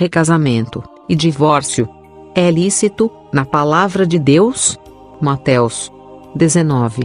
recasamento e divórcio. É lícito, na palavra de Deus? Mateus 19,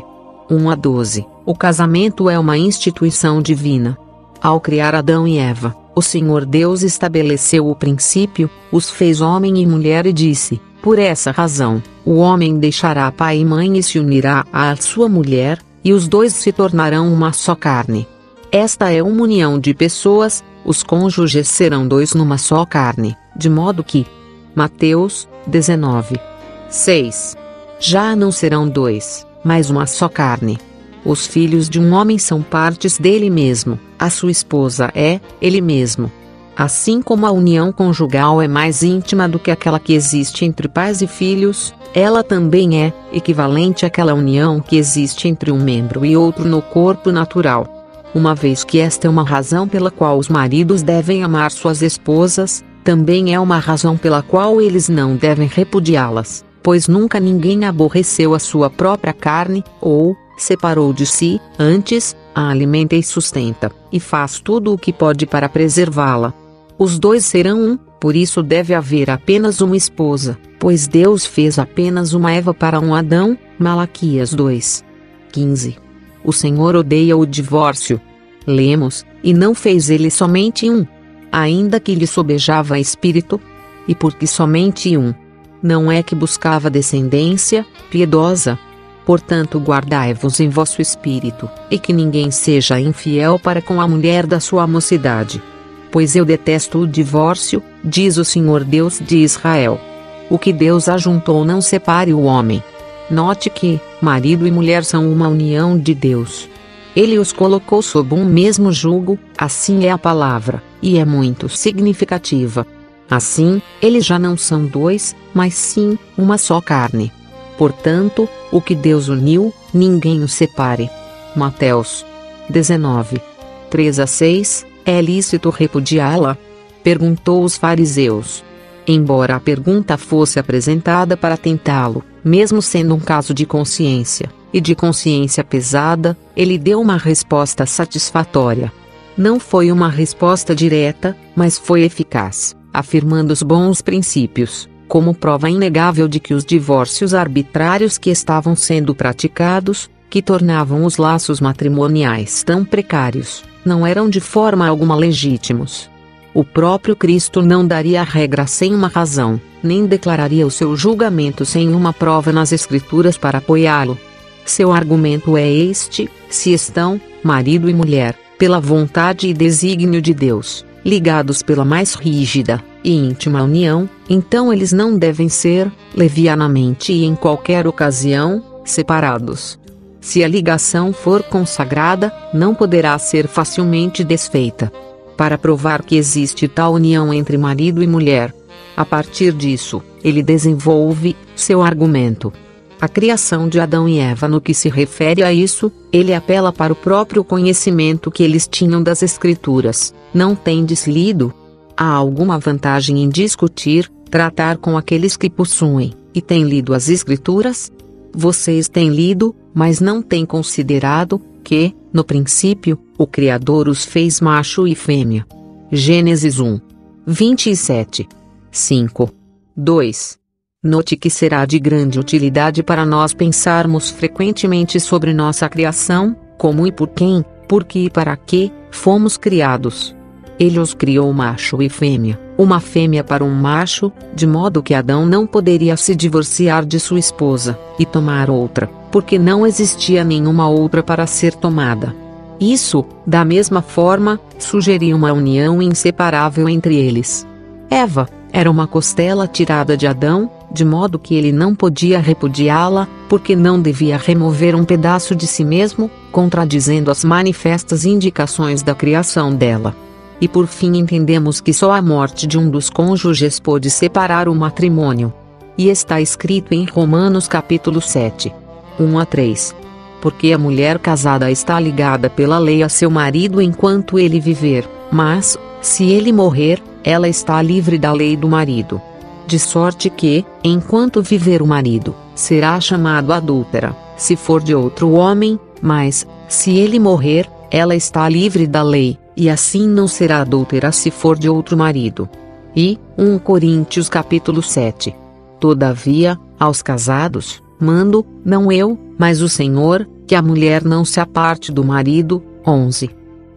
1 a 12. O casamento é uma instituição divina. Ao criar Adão e Eva, o Senhor Deus estabeleceu o princípio, os fez homem e mulher e disse: por essa razão, o homem deixará pai e mãe e se unirá à sua mulher, e os dois se tornarão uma só carne. Esta é uma união de pessoas, os cônjuges serão dois numa só carne, de modo que Mateus 19, 6. Já não serão dois, mas uma só carne. Os filhos de um homem são partes dele mesmo, a sua esposa é ele mesmo. Assim como a união conjugal é mais íntima do que aquela que existe entre pais e filhos, ela também é equivalente àquela união que existe entre um membro e outro no corpo natural. Uma vez que esta é uma razão pela qual os maridos devem amar suas esposas, também é uma razão pela qual eles não devem repudiá-las, pois nunca ninguém aborreceu a sua própria carne, ou separou de si, antes, a alimenta e sustenta, e faz tudo o que pode para preservá-la. Os dois serão um, por isso deve haver apenas uma esposa, pois Deus fez apenas uma Eva para um Adão, Malaquias 2, 15. O Senhor odeia o divórcio. Lemos, e não fez ele somente um, ainda que lhe sobejava espírito, e porque somente um, não é que buscava descendência piedosa. Portanto guardai-vos em vosso espírito, e que ninguém seja infiel para com a mulher da sua mocidade. Pois eu detesto o divórcio, diz o Senhor Deus de Israel. O que Deus ajuntou não separe o homem. Note que, marido e mulher são uma união de Deus. Ele os colocou sob um mesmo jugo, assim é a palavra, e é muito significativa. Assim, eles já não são dois, mas sim, uma só carne. Portanto, o que Deus uniu, ninguém o separe. Mateus 19, 3 a 6, é lícito repudiá-la? Perguntou os fariseus. Embora a pergunta fosse apresentada para tentá-lo, mesmo sendo um caso de consciência, e de consciência pesada, ele deu uma resposta satisfatória. Não foi uma resposta direta, mas foi eficaz, afirmando os bons princípios, como prova inegável de que os divórcios arbitrários que estavam sendo praticados, que tornavam os laços matrimoniais tão precários, não eram de forma alguma legítimos. O próprio Cristo não daria a regra sem uma razão, nem declararia o seu julgamento sem uma prova nas Escrituras para apoiá-lo. Seu argumento é este: se estão, marido e mulher, pela vontade e desígnio de Deus, ligados pela mais rígida e íntima união, então eles não devem ser, levianamente e em qualquer ocasião, separados. Se a ligação for consagrada, não poderá ser facilmente desfeita. Para provar que existe tal união entre marido e mulher, a partir disso, ele desenvolve seu argumento. A criação de Adão e Eva. No que se refere a isso, ele apela para o próprio conhecimento que eles tinham das Escrituras. Não tendes lido? Há alguma vantagem em discutir, tratar com aqueles que possuem, e têm lido as Escrituras? Vocês têm lido, mas não têm considerado, que, no princípio, o Criador os fez macho e fêmea. Gênesis 1, 27. 5. 2. Note que será de grande utilidade para nós pensarmos frequentemente sobre nossa criação, como e por quem, por que e para que, fomos criados. Ele os criou macho e fêmea, uma fêmea para um macho, de modo que Adão não poderia se divorciar de sua esposa, e tomar outra, porque não existia nenhuma outra para ser tomada. Isso, da mesma forma, sugeria uma união inseparável entre eles. Eva era uma costela tirada de Adão, de modo que ele não podia repudiá-la, porque não devia remover um pedaço de si mesmo, contradizendo as manifestas indicações da criação dela. E por fim entendemos que só a morte de um dos cônjuges pôde separar o matrimônio. E está escrito em Romanos capítulo 7, 1 a 3. Porque a mulher casada está ligada pela lei a seu marido enquanto ele viver, mas, se ele morrer, ela está livre da lei do marido. De sorte que, enquanto viver o marido, será chamado adúltera, se for de outro homem, mas, se ele morrer, ela está livre da lei, e assim não será adúltera se for de outro marido. E, 1 Coríntios capítulo 7. Todavia, aos casados, mando, não eu, mas o Senhor, que a mulher não se aparte do marido. 11.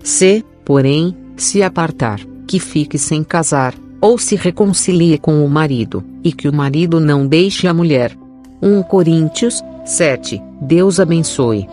Se, porém, se apartar, que fique sem casar, ou se reconcilie com o marido, e que o marido não deixe a mulher. 1 Coríntios 7. Deus abençoe.